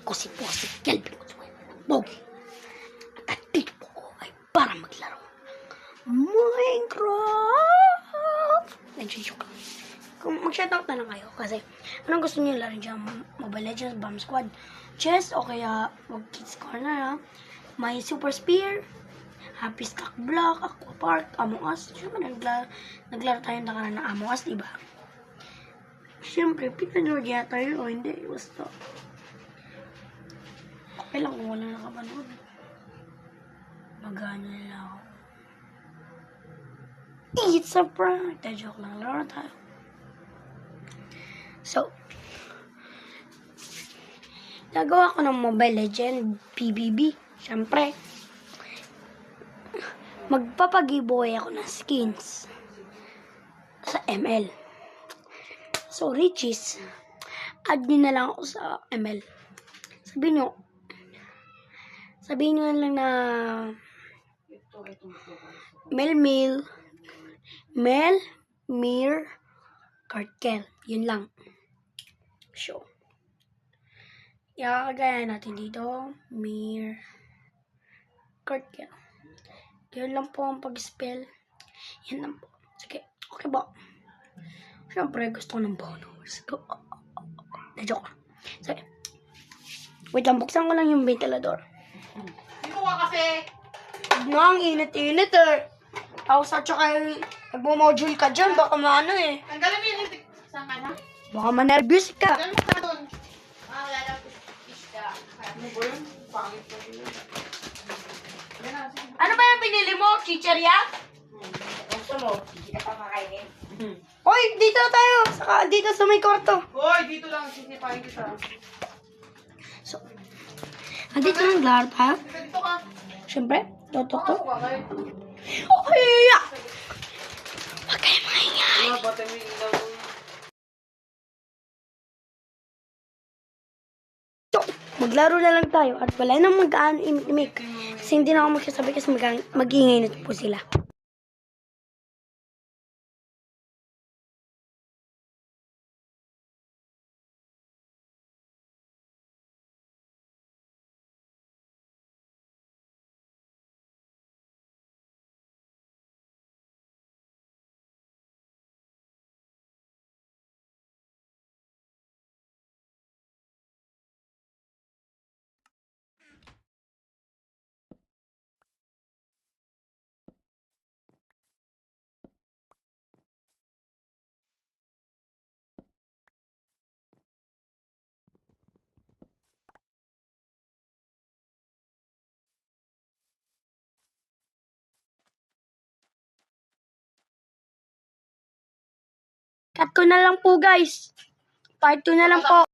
ko si Bossy Kelvin Pogi. At dito po ko ay para maglaro Minecraft. Nag-joke lang. Kung mag-shoutout na lang kayo kasi anong gusto niyo laro dyan? Mobile Legends, Bomb Squad, Chess, o kaya Kids Corner ha? May Super Spear, Happy Stack Block, Aqua Park, Among Us. Siyempre naglaro tayo ng Among Us, diba? Siyempre, pinanood yata tayo o hindi. Basta okay lang kung wala nakapanood. Magana nila ako. It's a prank. Joke lang. Laro tayo. So, nagawa ko ng Mobile Legend PBB. Siyempre, magpapag-giveaway ako ng skins sa ML. So, Richies, add nyo na lang ako sa ML. Sabihin nyo na lang na Mir, Cartkel. Yun lang. So, ikakagaya natin dito. Mir, Cartkel. Yun lang po ang pag-spell. Yan lang po. Sige, okay ba? Siyempre, gusto ko ng bonus. Na-joke lang. Sige. Wait lang, buksan ko lang yung ventilador. Hindi ko nga kasi. Ang init-init eh. Ako sa tsaka nagmo-module ka dyan, baka maano eh. Tanggalin mo yung lintik. Saan ka na? Baka ma-nervous ka. Tanggalin mo ka doon. Wala lang isda. Ano ba yun? Pangit pa yun. Ano ba yung pinili mo? Chicherya? Gusto mo? Hindi ka pa makainin. Hoy, dito tayo. Dito sa may kwarto. Hoy, dito lang. Sisipahin kita. So, andito lang lahat tayo. Dito ka. Siyempre, totok to. Bakit? Okay! Huwag kayo maingay. Batay mo yung ilaw doon. So, maglaro na lang tayo at wala nang mag-aan imik-imik. Kasi hindi na ako magsasabi kasi mag-iingay na po sila. Cut ko na lang po guys. Part 2 na lang po.